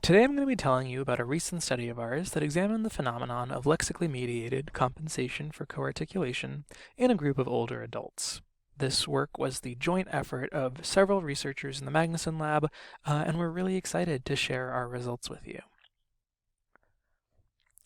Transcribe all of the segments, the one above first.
Today I'm going to be telling you about a recent study of ours that examined the phenomenon of lexically-mediated compensation for coarticulation in a group of older adults. This work was the joint effort of several researchers in the Magnuson lab, and we're really excited to share our results with you.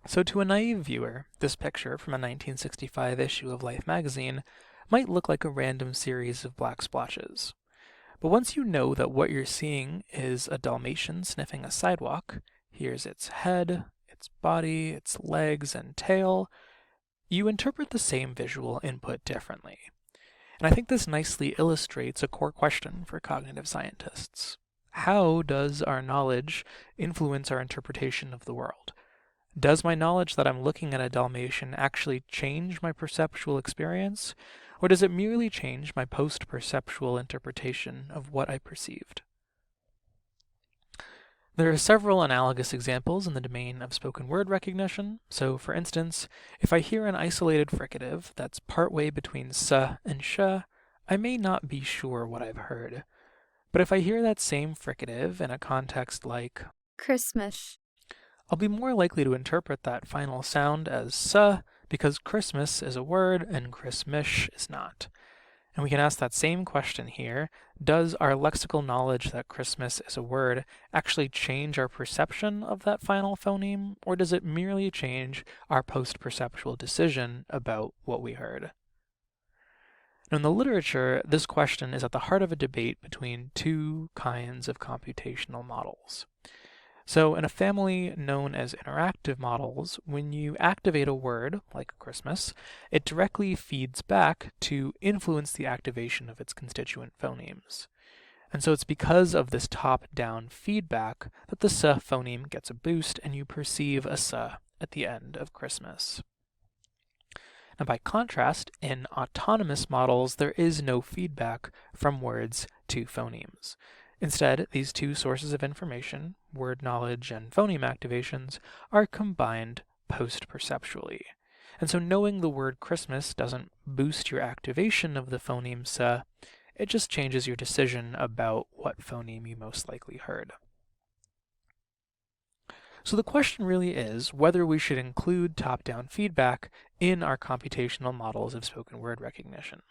So to a naive viewer, this picture from a 1965 issue of Life magazine might look like a random series of black splotches. But once you know that what you're seeing is a Dalmatian sniffing a sidewalk, here's its head, its body, its legs, and tail, you interpret the same visual input differently. And I think this nicely illustrates a core question for cognitive scientists. How does our knowledge influence our interpretation of the world? Does my knowledge that I'm looking at a Dalmatian actually change my perceptual experience? Or does it merely change my post-perceptual interpretation of what I perceived? There are several analogous examples in the domain of spoken word recognition. So, for instance, if I hear an isolated fricative that's partway between s and sh, I may not be sure what I've heard. But if I hear that same fricative in a context like Christmas, I'll be more likely to interpret that final sound as s, because Christmas is a word and Christmas is not. And we can ask that same question here. Does our lexical knowledge that Christmas is a word actually change our perception of that final phoneme, or does it merely change our post-perceptual decision about what we heard? Now, in the literature, this question is at the heart of a debate between two kinds of computational models. So in a family known as interactive models, when you activate a word, like Christmas, it directly feeds back to influence the activation of its constituent phonemes. And so it's because of this top-down feedback that the s phoneme gets a boost and you perceive a s at the end of Christmas. Now by contrast, in autonomous models, there is no feedback from words to phonemes. Instead, these two sources of information, word knowledge and phoneme activations, are combined post-perceptually. And so knowing the word Christmas doesn't boost your activation of the phoneme s, it just changes your decision about what phoneme you most likely heard. So the question really is whether we should include top-down feedback in our computational models of spoken word recognition.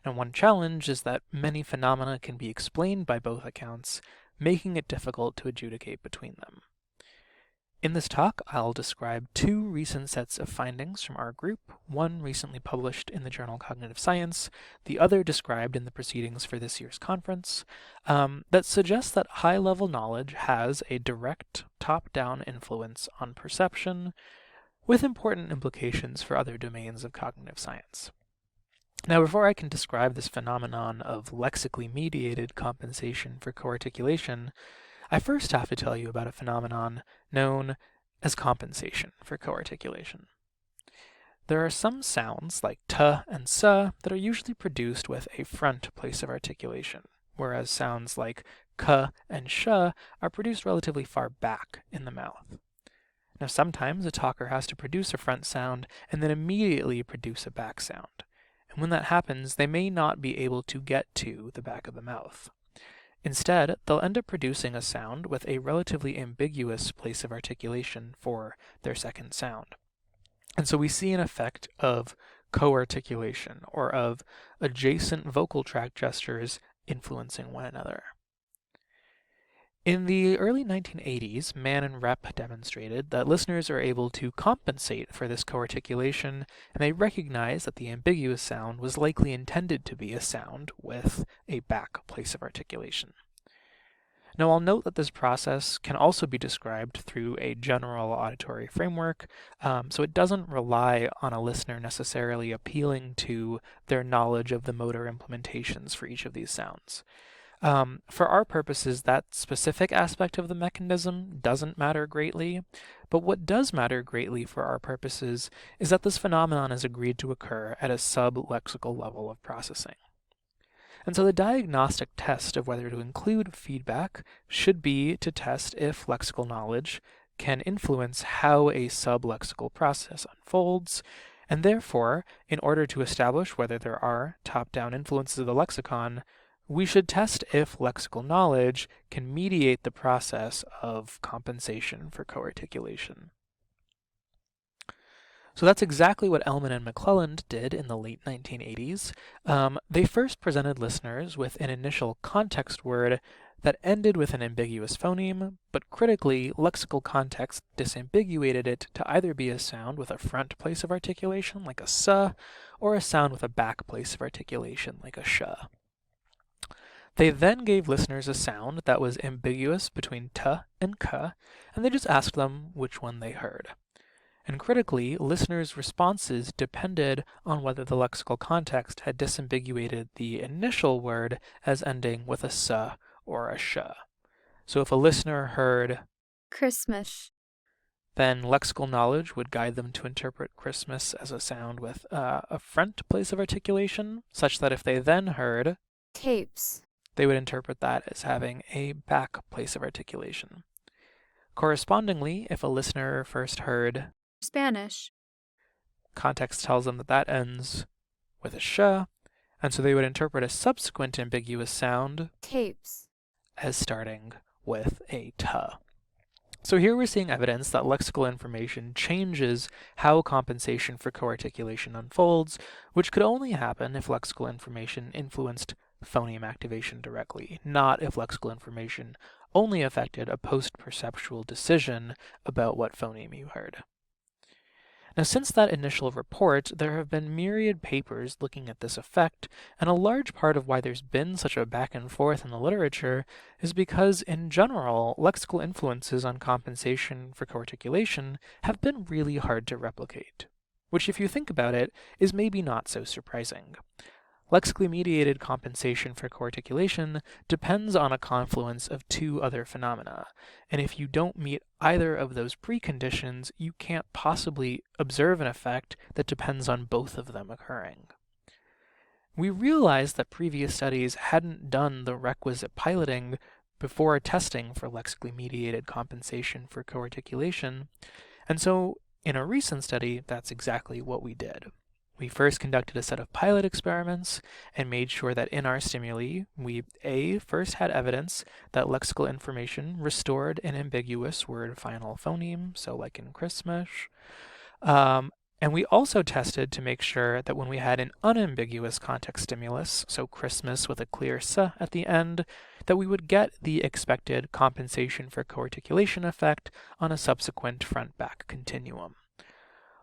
And one challenge is that many phenomena can be explained by both accounts, making it difficult to adjudicate between them. In this talk, I'll describe two recent sets of findings from our group, one recently published in the journal Cognitive Science, the other described in the proceedings for this year's conference, that suggests that high-level knowledge has a direct top-down influence on perception, with important implications for other domains of cognitive science. Now, before I can describe this phenomenon of lexically-mediated compensation for coarticulation, I first have to tell you about a phenomenon known as compensation for coarticulation. There are some sounds, like t and s, that are usually produced with a front place of articulation, whereas sounds like k and sh are produced relatively far back in the mouth. Now, sometimes a talker has to produce a front sound and then immediately produce a back sound. And when that happens, they may not be able to get to the back of the mouth. Instead, they'll end up producing a sound with a relatively ambiguous place of articulation for their second sound. And so we see an effect of coarticulation, or of adjacent vocal tract gestures influencing one another. In the early 1980s, Mann and Rep demonstrated that listeners are able to compensate for this coarticulation, and they recognized that the ambiguous sound was likely intended to be a sound with a back place of articulation. Now, I'll note that this process can also be described through a general auditory framework, so it doesn't rely on a listener necessarily appealing to their knowledge of the motor implementations for each of these sounds. For our purposes, that specific aspect of the mechanism doesn't matter greatly, but what does matter greatly for our purposes is that this phenomenon is agreed to occur at a sub-lexical level of processing. And so the diagnostic test of whether to include feedback should be to test if lexical knowledge can influence how a sub-lexical process unfolds, and therefore, in order to establish whether there are top-down influences of the lexicon, we should test if lexical knowledge can mediate the process of compensation for coarticulation. So that's exactly what Ellman and McClelland did in the late 1980s. They first presented listeners with an initial context word that ended with an ambiguous phoneme, but critically, lexical context disambiguated it to either be a sound with a front place of articulation, like a s, or a sound with a back place of articulation, like a sh. They then gave listeners a sound that was ambiguous between t and k, and they just asked them which one they heard. And critically, listeners' responses depended on whether the lexical context had disambiguated the initial word as ending with a s or a sh. So if a listener heard Christmas, then lexical knowledge would guide them to interpret Christmas as a sound with a front place of articulation, such that if they then heard tapes, they would interpret that as having a back place of articulation. Correspondingly, if a listener first heard Spanish, context tells them that that ends with a sh, and so they would interpret a subsequent ambiguous sound tapes, as starting with a t. So here we're seeing evidence that lexical information changes how compensation for coarticulation unfolds, which could only happen if lexical information influenced phoneme activation directly, not if lexical information only affected a post-perceptual decision about what phoneme you heard. Now, since that initial report, there have been myriad papers looking at this effect, and a large part of why there's been such a back and forth in the literature is because, in general, lexical influences on compensation for coarticulation have been really hard to replicate, which, if you think about it, is maybe not so surprising. Lexically-mediated compensation for coarticulation depends on a confluence of two other phenomena, and if you don't meet either of those preconditions, you can't possibly observe an effect that depends on both of them occurring. We realized that previous studies hadn't done the requisite piloting before testing for lexically-mediated compensation for coarticulation, and so in a recent study, that's exactly what we did. We first conducted a set of pilot experiments and made sure that in our stimuli, we first had evidence that lexical information restored an ambiguous word final phoneme, so like in Christmas. And we also tested to make sure that when we had an unambiguous context stimulus, so Christmas with a clear s at the end, that we would get the expected compensation for coarticulation effect on a subsequent front-back continuum.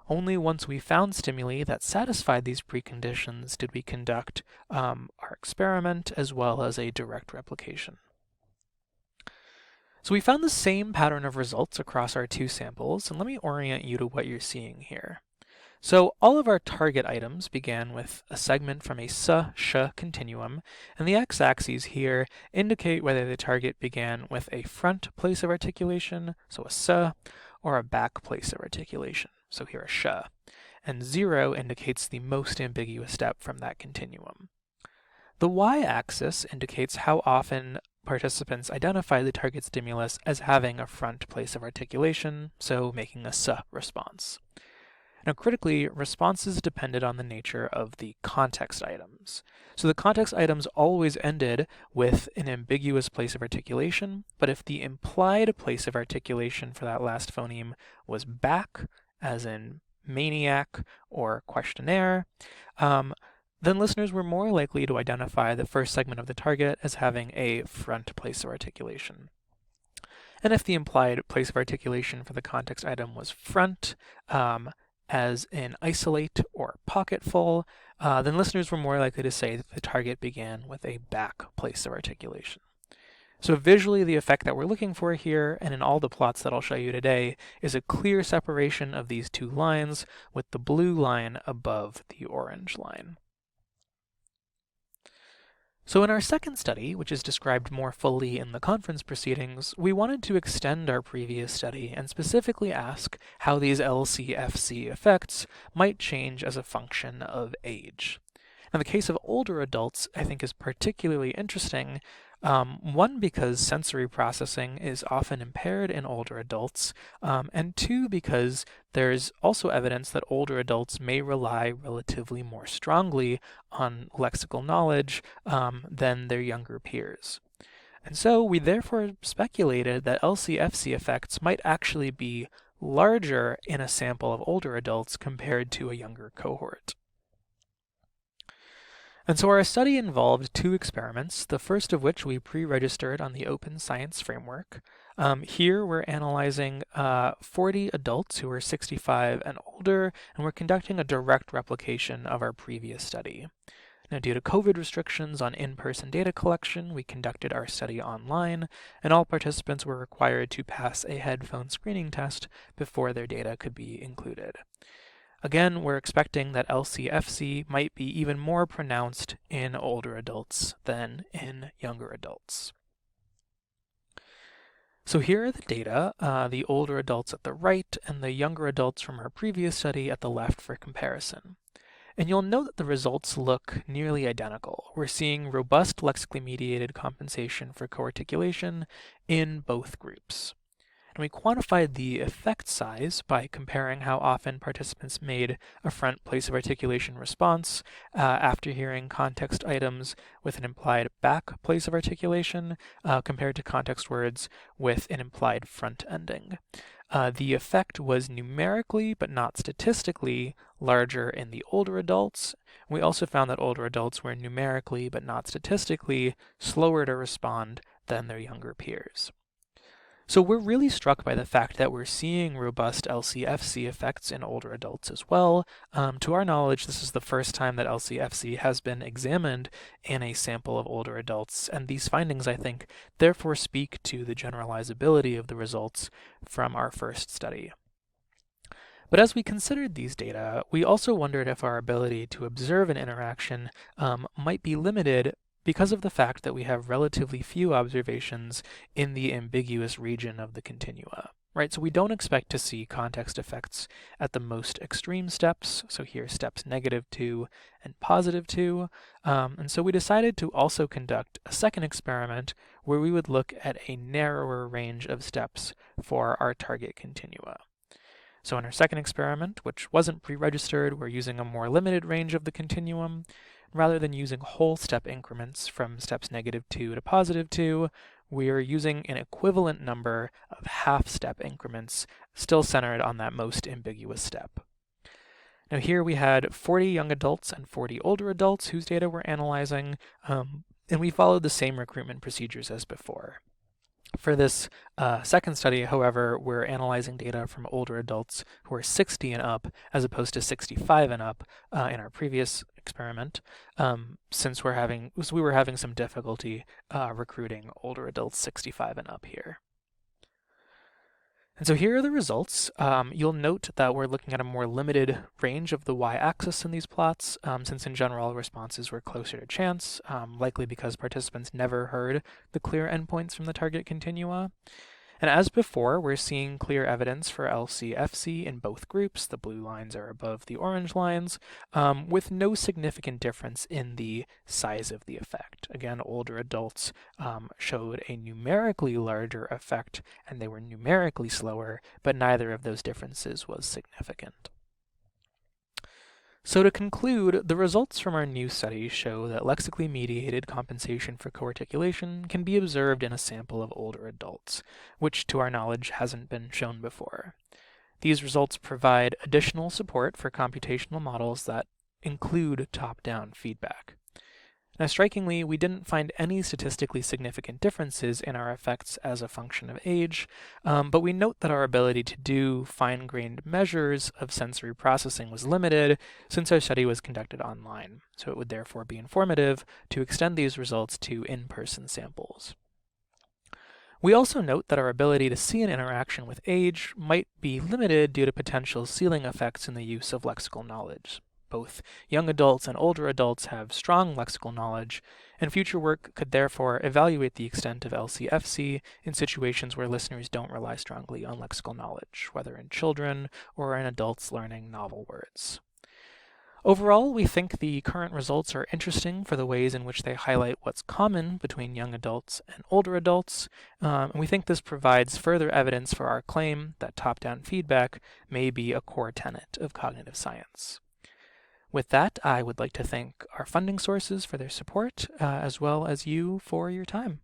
Only once we found stimuli that satisfied these preconditions did we conduct our experiment as well as a direct replication. So we found the same pattern of results across our two samples, and let me orient you to what you're seeing here. So all of our target items began with a segment from a s-sh continuum, and the x-axes here indicate whether the target began with a front place of articulation, so a s, or a back place of articulation, so here a sh, and 0 indicates the most ambiguous step from that continuum. The y-axis indicates how often participants identify the target stimulus as having a front place of articulation, so making a s response. Now, critically, responses depended on the nature of the context items. So the context items always ended with an ambiguous place of articulation, but if the implied place of articulation for that last phoneme was back, as in maniac or questionnaire, then listeners were more likely to identify the first segment of the target as having a front place of articulation. And if the implied place of articulation for the context item was front, as in isolate or pocketful, then listeners were more likely to say that the target began with a back place of articulation. So visually, the effect that we're looking for here, and in all the plots that I'll show you today, is a clear separation of these two lines, with the blue line above the orange line. So in our second study, which is described more fully in the conference proceedings, we wanted to extend our previous study and specifically ask how these LCfC effects might change as a function of age. Now, the case of older adults, I think, is particularly interesting, One, because sensory processing is often impaired in older adults, and two, because there's also evidence that older adults may rely relatively more strongly on lexical knowledge than their younger peers. And so we therefore speculated that LCfC effects might actually be larger in a sample of older adults compared to a younger cohort. And so our study involved two experiments, the first of which we pre-registered on the Open Science Framework. Here we're analyzing 40 adults who are 65 and older, and we're conducting a direct replication of our previous study. Now, due to COVID restrictions on in-person data collection, we conducted our study online, and all participants were required to pass a headphone screening test before their data could be included. Again, we're expecting that LCfC might be even more pronounced in older adults than in younger adults. So here are the data, the older adults at the right and the younger adults from our previous study at the left for comparison. And you'll note that the results look nearly identical. We're seeing robust lexically-mediated compensation for coarticulation in both groups. And we quantified the effect size by comparing how often participants made a front place of articulation response after hearing context items with an implied back place of articulation compared to context words with an implied front ending. The effect was numerically but not statistically larger in the older adults. We also found that older adults were numerically but not statistically slower to respond than their younger peers. So we're really struck by the fact that we're seeing robust LCfC effects in older adults as well. To our knowledge, this is the first time that LCfC has been examined in a sample of older adults, and these findings, I think, therefore speak to the generalizability of the results from our first study. But as we considered these data, we also wondered if our ability to observe an interaction might be limited because of the fact that we have relatively few observations in the ambiguous region of the continua, right? So we don't expect to see context effects at the most extreme steps, so here steps -2 and +2, and so we decided to also conduct a second experiment where we would look at a narrower range of steps for our target continua. So in our second experiment, which wasn't pre-registered, we're using a more limited range of the continuum. Rather than using whole step increments from steps -2 to +2, we are using an equivalent number of half-step increments, still centered on that most ambiguous step. Now here we had 40 young adults and 40 older adults whose data we're analyzing, and we followed the same recruitment procedures as before. For this second study, however, we're analyzing data from older adults who are 60 and up, as opposed to 65 and up in our previous experiment, since we were having some difficulty recruiting older adults 65 and up here. And so here are the results. You'll note that we're looking at a more limited range of the y-axis in these plots, since in general responses were closer to chance, likely because participants never heard the clear endpoints from the target continua. And as before, we're seeing clear evidence for LCfC in both groups. The blue lines are above the orange lines, with no significant difference in the size of the effect. Again, older adults showed a numerically larger effect, and they were numerically slower, but neither of those differences was significant. So to conclude, the results from our new study show that lexically-mediated compensation for coarticulation can be observed in a sample of older adults, which to our knowledge hasn't been shown before. These results provide additional support for computational models that include top-down feedback. Now, strikingly, we didn't find any statistically significant differences in our effects as a function of age, but we note that our ability to do fine-grained measures of sensory processing was limited since our study was conducted online, so it would therefore be informative to extend these results to in-person samples. We also note that our ability to see an interaction with age might be limited due to potential ceiling effects in the use of lexical knowledge. Both young adults and older adults have strong lexical knowledge, and future work could therefore evaluate the extent of LCfC in situations where listeners don't rely strongly on lexical knowledge, whether in children or in adults learning novel words. Overall, we think the current results are interesting for the ways in which they highlight what's common between young adults and older adults, and we think this provides further evidence for our claim that top-down feedback may be a core tenet of cognitive science. With that, I would like to thank our funding sources for their support, as well as you for your time.